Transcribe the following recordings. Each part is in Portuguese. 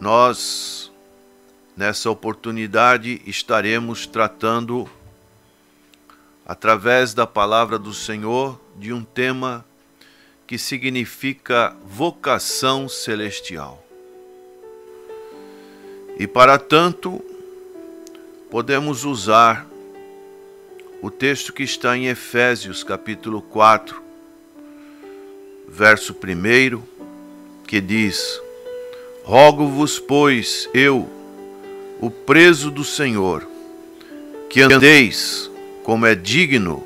Nós, nessa oportunidade, estaremos tratando, através da palavra do Senhor, de um tema que significa vocação celestial. E para tanto, podemos usar o texto que está em Efésios, capítulo 4, verso 1, que diz: Rogo-vos, pois, eu, o preso do Senhor, que andeis como é digno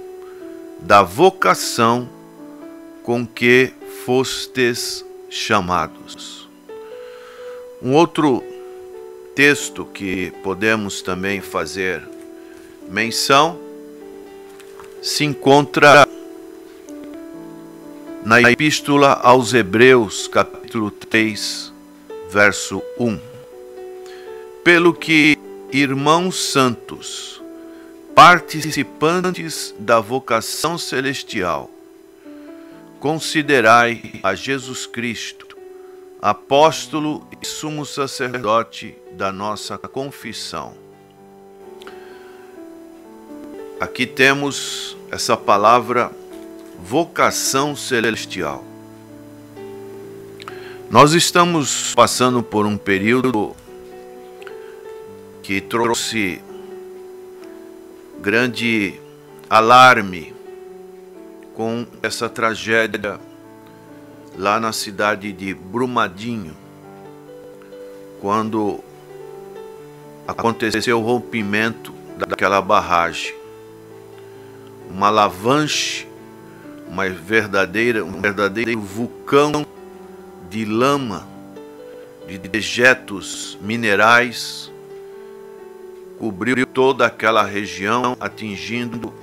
da vocação com que fostes chamados. Um outro texto que podemos também fazer menção se encontra na Epístola aos Hebreus, capítulo 3, verso 1. Pelo que, irmãos santos, participantes da vocação celestial, considerai a Jesus Cristo, apóstolo e sumo sacerdote da nossa confissão. Aqui temos essa palavra vocação celestial. Nós estamos passando por um período que trouxe grande alarme com essa tragédia lá na cidade de Brumadinho, quando aconteceu o rompimento daquela barragem. Uma avalanche, um verdadeiro vulcão de lama, de dejetos minerais, cobriu toda aquela região, atingindo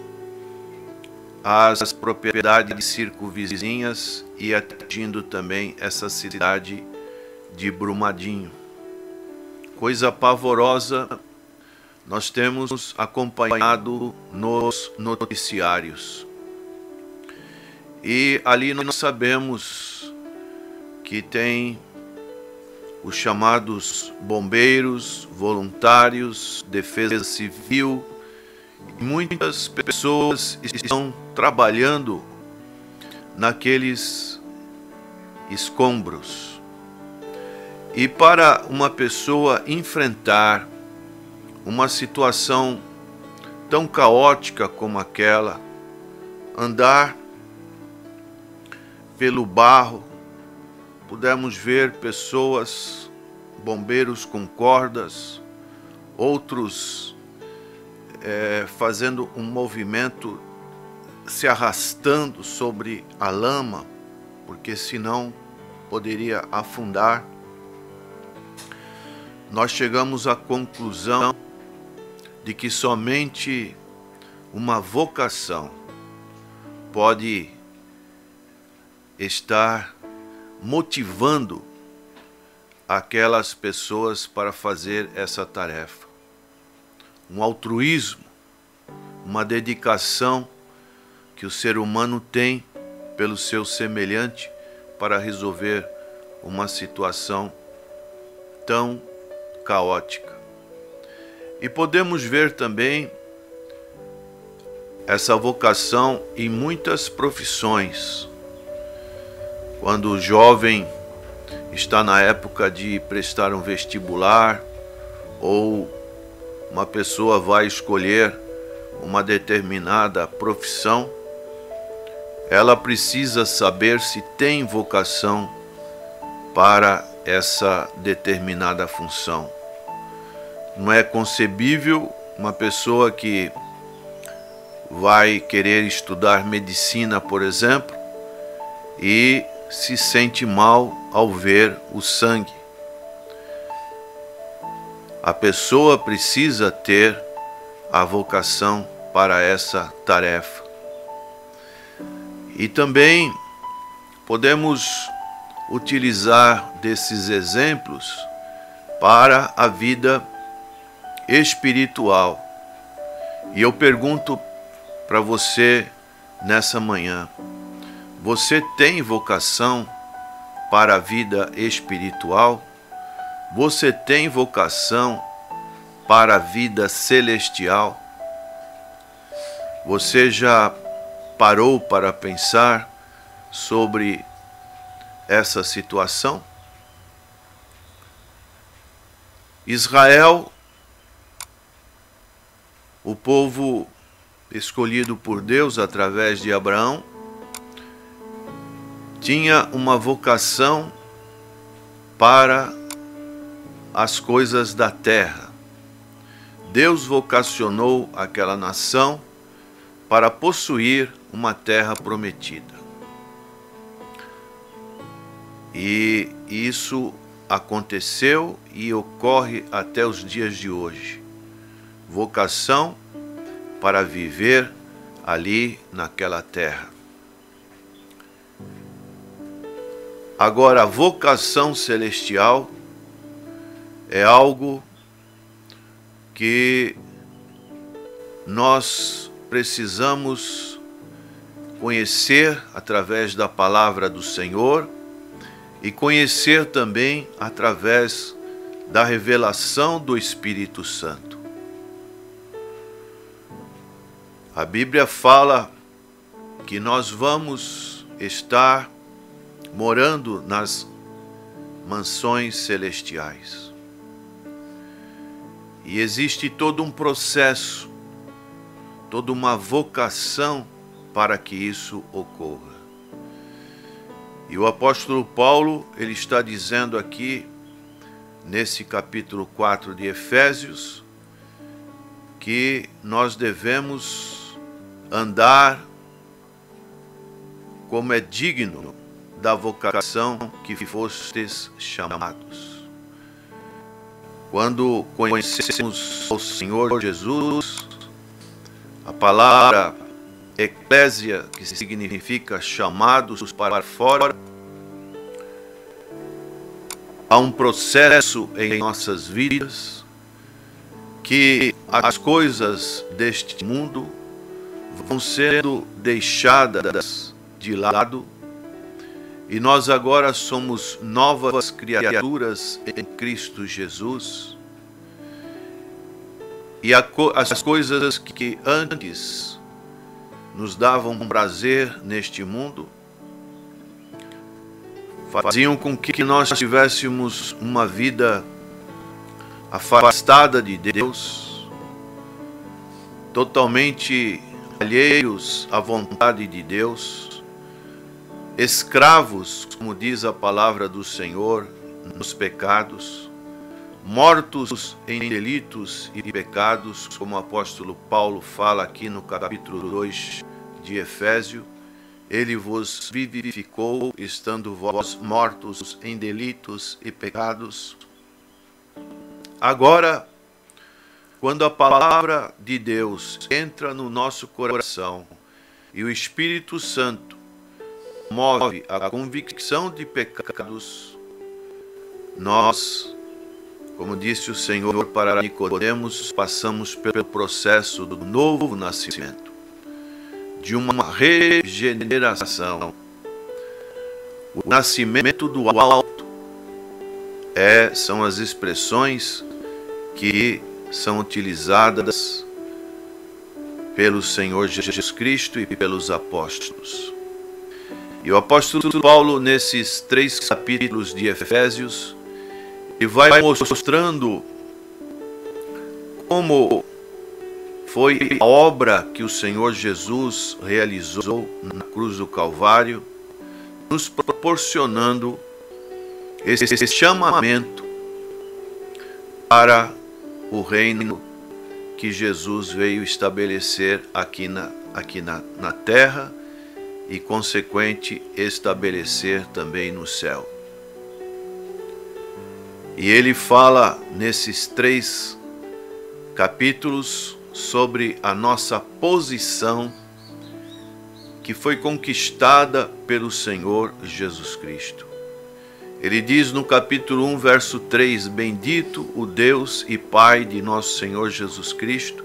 as propriedades circunvizinhas e atingindo também essa cidade de Brumadinho. Coisa pavorosa nós temos acompanhado nos noticiários. E ali nós sabemos que tem os chamados bombeiros, voluntários, defesa civil, e muitas pessoas estão trabalhando naqueles escombros. E para uma pessoa enfrentar uma situação tão caótica como aquela, andar pelo barro, pudemos ver pessoas, bombeiros com cordas, outros fazendo um movimento, se arrastando sobre a lama, porque senão poderia afundar. Nós chegamos à conclusão de que somente uma vocação pode estar motivando aquelas pessoas para fazer essa tarefa. Um altruísmo, uma dedicação que o ser humano tem pelo seu semelhante para resolver uma situação tão caótica. E podemos ver também essa vocação em muitas profissões. Quando o jovem está na época de prestar um vestibular, ou uma pessoa vai escolher uma determinada profissão, ela precisa saber se tem vocação para essa determinada função. Não é concebível uma pessoa que vai querer estudar medicina, por exemplo, e se sente mal ao ver o sangue. A pessoa precisa ter a vocação para essa tarefa. E também podemos utilizar desses exemplos para a vida espiritual. E eu pergunto para você nessa manhã: você tem vocação para a vida espiritual? Você tem vocação para a vida celestial? Você já parou para pensar sobre essa situação? Israel, o povo escolhido por Deus através de Abraão, tinha uma vocação para as coisas da terra. Deus vocacionou aquela nação para possuir uma terra prometida. E isso aconteceu e ocorre até os dias de hoje. Vocação para viver ali naquela terra. Agora, a vocação celestial é algo que nós precisamos conhecer através da palavra do Senhor e conhecer também através da revelação do Espírito Santo. A Bíblia fala que nós vamos estar morando nas mansões celestiais. E existe todo um processo, toda uma vocação para que isso ocorra. E o apóstolo Paulo, ele está dizendo aqui, nesse capítulo 4 de Efésios, que nós devemos andar como é digno da vocação que fostes chamados. Quando conhecemos o Senhor Jesus, a palavra eclésia, que significa chamados para fora, há um processo em nossas vidas que as coisas deste mundo vão sendo deixadas de lado e nós agora somos novas criaturas em Cristo Jesus. E as coisas que antes nos davam prazer neste mundo faziam com que nós tivéssemos uma vida afastada de Deus, totalmente alheios à vontade de Deus, escravos, como diz a palavra do Senhor, nos pecados, mortos em delitos e pecados, como o apóstolo Paulo fala aqui no capítulo 2 de Efésios, ele vos vivificou, estando vós mortos em delitos e pecados. Agora, quando a palavra de Deus entra no nosso coração e o Espírito Santo move a convicção de pecados, nós, como disse o Senhor para Nicodemos, passamos pelo processo do novo nascimento, de uma regeneração. O nascimento do alto são as expressões que são utilizadas pelo Senhor Jesus Cristo e pelos apóstolos. E o apóstolo Paulo, nesses 3 capítulos de Efésios, ele vai mostrando como foi a obra que o Senhor Jesus realizou na cruz do Calvário, nos proporcionando esse chamamento para o reino que Jesus veio estabelecer aqui na terra e, consequente, estabelecer também no céu. E ele fala nesses 3 capítulos sobre a nossa posição que foi conquistada pelo Senhor Jesus Cristo. Ele diz no capítulo 1, verso 3, bendito o Deus e Pai de nosso Senhor Jesus Cristo,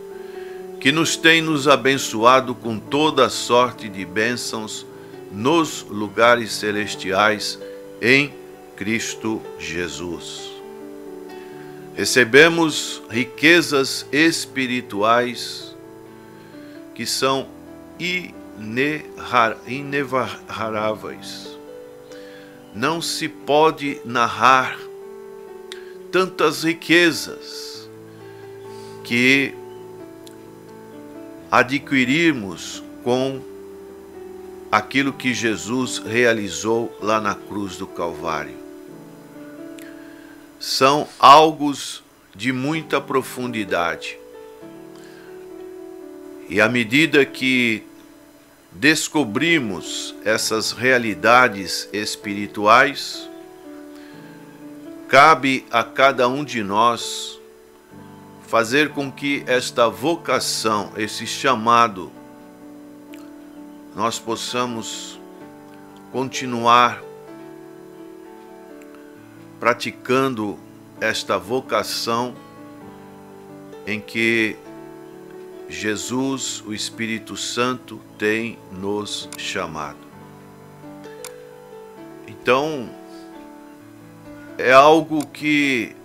que nos abençoado com toda sorte de bênçãos nos lugares celestiais em Cristo Jesus. Recebemos riquezas espirituais que são inenarráveis. Não se pode narrar tantas riquezas que adquirimos com aquilo que Jesus realizou lá na cruz do Calvário. São algo de muita profundidade. E à medida que descobrimos essas realidades espirituais, cabe a cada um de nós fazer com que esta vocação, esse chamado, nós possamos continuar praticando esta vocação em que Jesus, o Espírito Santo, tem nos chamado. Então, é algo que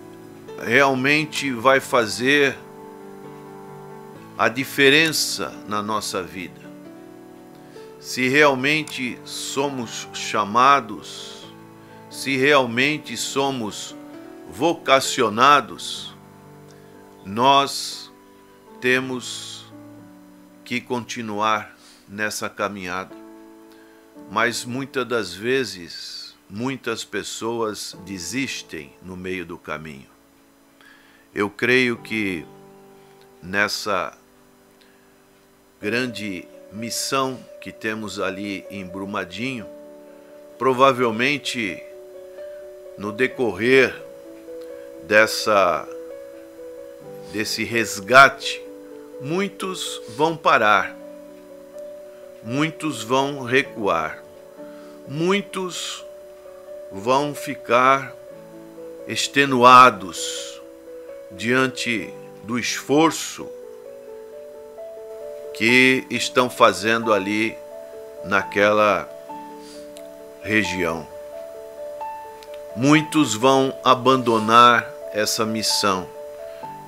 realmente vai fazer a diferença na nossa vida. Se realmente somos chamados, se realmente somos vocacionados, nós temos que continuar nessa caminhada. Mas muitas das vezes, muitas pessoas desistem no meio do caminho. Eu creio que nessa grande missão que temos ali em Brumadinho, provavelmente no decorrer desse resgate, muitos vão parar, muitos vão recuar, muitos vão ficar extenuados diante do esforço que estão fazendo ali naquela região. Muitos vão abandonar essa missão,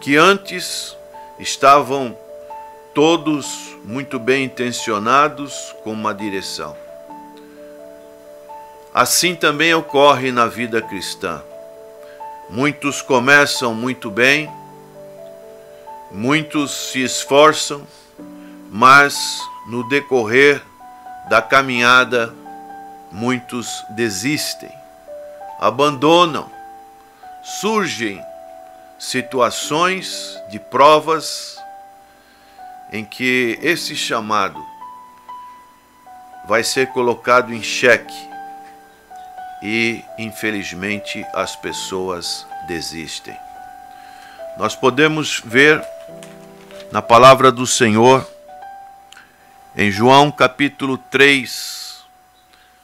que antes estavam todos muito bem intencionados com uma direção. Assim também ocorre na vida cristã. Muitos começam muito bem, muitos se esforçam, mas no decorrer da caminhada, muitos desistem, abandonam, surgem situações de provas em que esse chamado vai ser colocado em xeque e, infelizmente, as pessoas desistem. Nós podemos ver na palavra do Senhor, em João capítulo 3,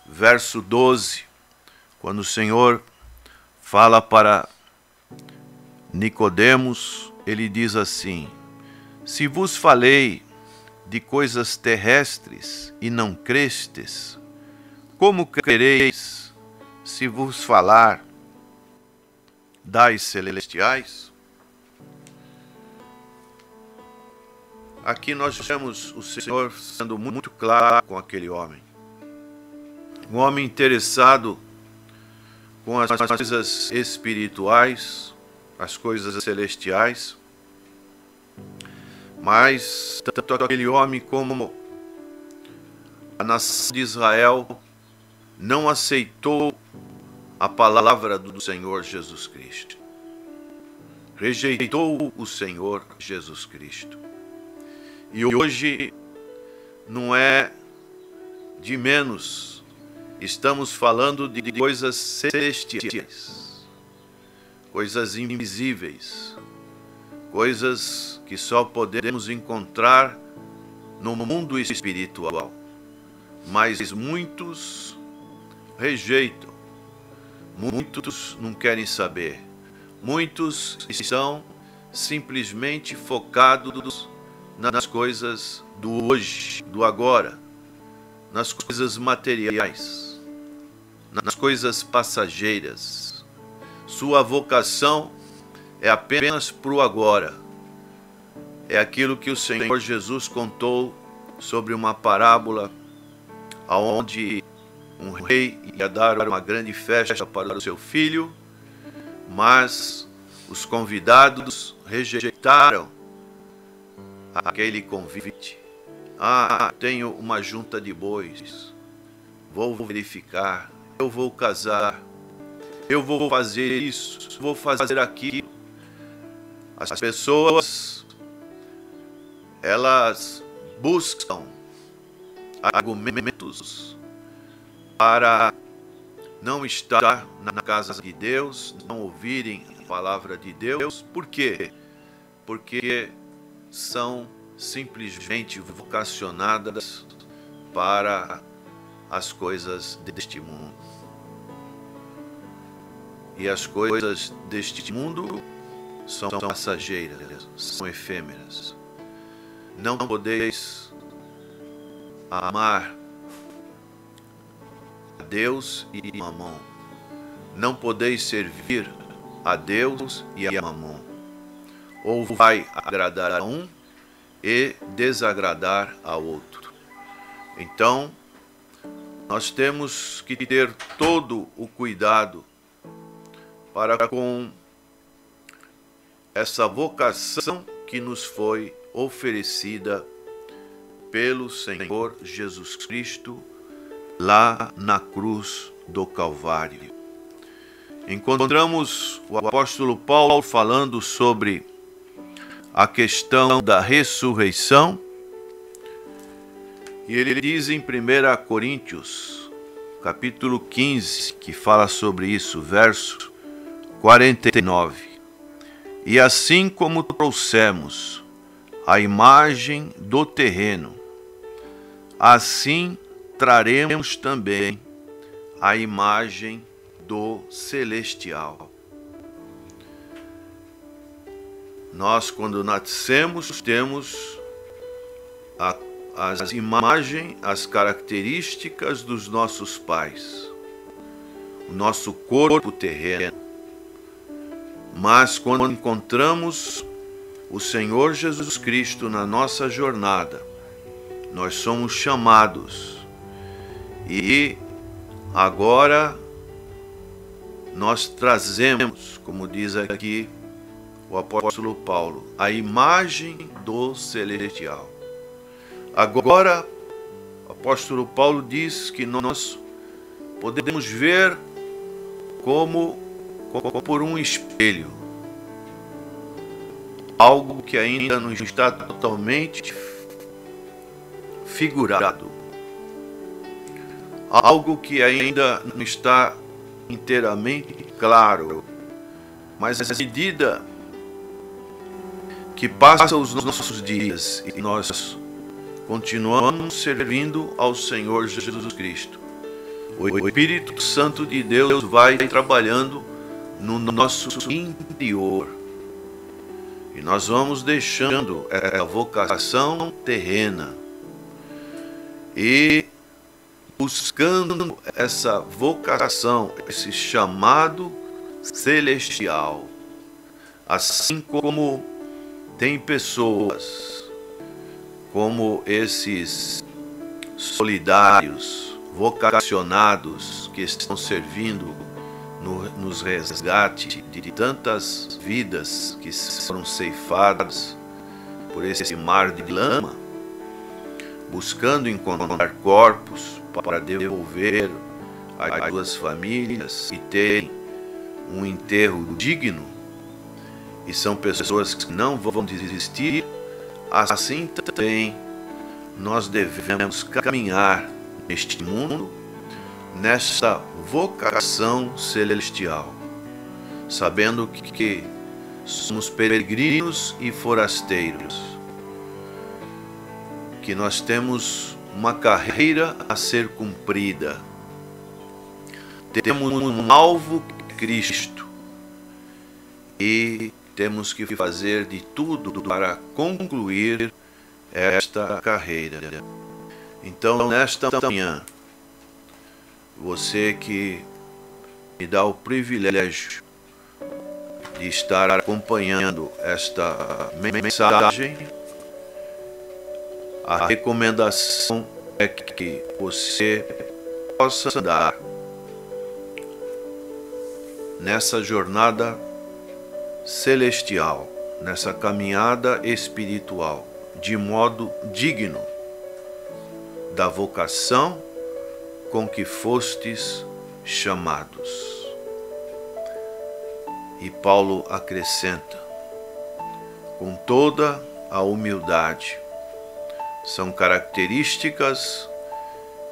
verso 12, quando o Senhor fala para Nicodemos, ele diz assim: se vos falei de coisas terrestres e não crestes, como crereis se vos falar das celestiais? Aqui nós vemos o Senhor sendo muito claro com aquele homem. Um homem interessado com as coisas espirituais, as coisas celestiais. Mas tanto aquele homem como a nação de Israel não aceitou a palavra do Senhor Jesus Cristo. Rejeitou o Senhor Jesus Cristo. E hoje não é de menos, estamos falando de coisas celestiais, coisas invisíveis, coisas que só podemos encontrar no mundo espiritual. Mas muitos rejeitam, muitos não querem saber, muitos estão simplesmente focados nas coisas do hoje, do agora, nas coisas materiais, nas coisas passageiras. Sua vocação é apenas para o agora. É aquilo que o Senhor Jesus contou sobre uma parábola onde um rei ia dar uma grande festa para o seu filho, mas os convidados rejeitaram aquele convite. Tenho uma junta de bois, vou verificar, eu vou casar, eu vou fazer isso, vou fazer aquilo. As pessoas, elas buscam argumentos para não estar na casa de Deus, não ouvirem a palavra de Deus. Por quê? Porque são simplesmente vocacionadas para as coisas deste mundo. E as coisas deste mundo são passageiras, são efêmeras. Não podeis amar a Deus e a Mamon. Não podeis servir a Deus e a Mamon. Ou vai agradar a um e desagradar a outro. Então, nós temos que ter todo o cuidado para com essa vocação que nos foi oferecida pelo Senhor Jesus Cristo lá na cruz do Calvário. Encontramos o apóstolo Paulo falando sobre a questão da ressurreição, e ele diz em 1 Coríntios, capítulo 15, que fala sobre isso, verso 49. E assim como trouxemos a imagem do terreno, assim traremos também a imagem do celestial. Nós, quando nascemos, temos as imagens, as características dos nossos pais, o nosso corpo terreno. Mas quando encontramos o Senhor Jesus Cristo na nossa jornada, nós somos chamados e agora nós trazemos, como diz aqui o apóstolo Paulo, a imagem do celestial. Agora, o apóstolo Paulo diz que nós podemos ver como por um espelho, algo que ainda não está totalmente figurado, algo que ainda não está inteiramente claro, mas à medida que passam os nossos dias e nós continuamos servindo ao Senhor Jesus Cristo, o Espírito Santo de Deus vai trabalhando no nosso interior e nós vamos deixando a vocação terrena e buscando essa vocação, esse chamado celestial. Assim como tem pessoas como esses solidários, vocacionados, que estão servindo nos resgates de tantas vidas que foram ceifadas por esse mar de lama, buscando encontrar corpos para devolver às suas famílias e terem um enterro digno, e são pessoas que não vão desistir. Assim também nós devemos caminhar neste mundo, nessa vocação celestial, sabendo que somos peregrinos e forasteiros, que nós temos uma carreira a ser cumprida, temos um alvo, Cristo, e temos que fazer de tudo para concluir esta carreira. Então, nesta manhã, você que me dá o privilégio de estar acompanhando esta mensagem. A recomendação é que você possa andar nessa jornada celestial, nessa caminhada espiritual, de modo digno da vocação com que fostes chamados. E Paulo acrescenta, com toda a humildade. São características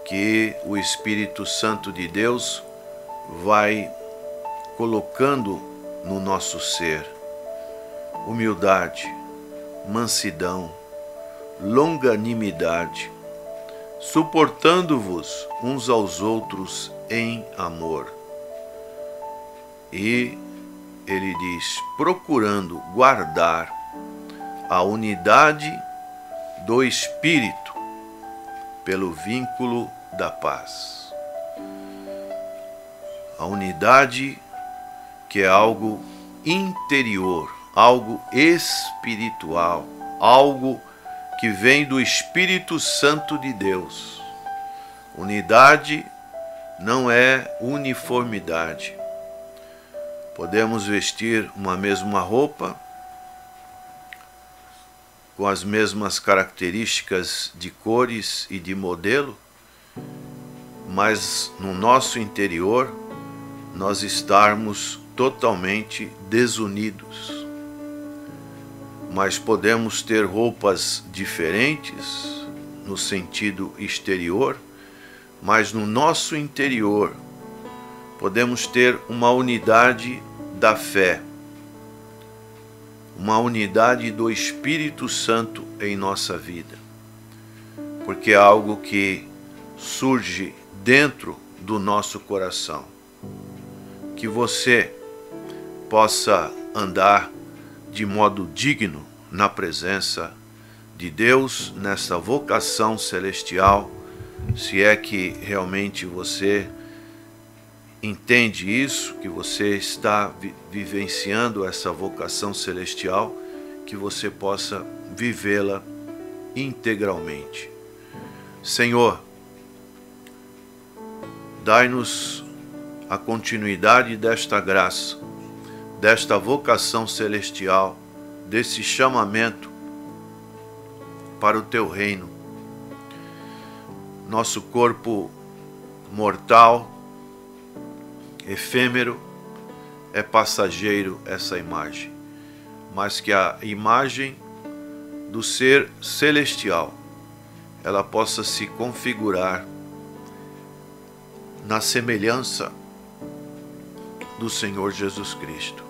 que o Espírito Santo de Deus vai colocando no nosso ser. Humildade, mansidão, longanimidade, suportando-vos uns aos outros em amor. E ele diz, procurando guardar a unidade do Espírito pelo vínculo da paz. A unidade que é algo interior, algo espiritual, algo que vem do Espírito Santo de Deus. Unidade não é uniformidade. Podemos vestir uma mesma roupa, com as mesmas características de cores e de modelo, mas no nosso interior nós estarmos totalmente desunidos. Mas podemos ter roupas diferentes no sentido exterior, mas no nosso interior podemos ter uma unidade da fé, uma unidade do Espírito Santo em nossa vida, porque é algo que surge dentro do nosso coração. Que você possa andar de modo digno na presença de Deus, nessa vocação celestial, se é que realmente você entende isso, que você está vivenciando essa vocação celestial, que você possa vivê-la integralmente. Senhor, dai-nos a continuidade desta graça, desta vocação celestial, desse chamamento para o Teu reino. Nosso corpo mortal, efêmero, é passageiro essa imagem, mas que a imagem do ser celestial, ela possa se configurar na semelhança do Senhor Jesus Cristo,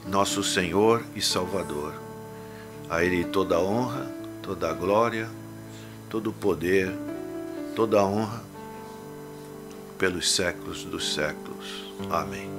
nosso Senhor e Salvador. A Ele toda a honra, toda a glória, todo o poder, toda a honra, pelos séculos dos séculos. Amém.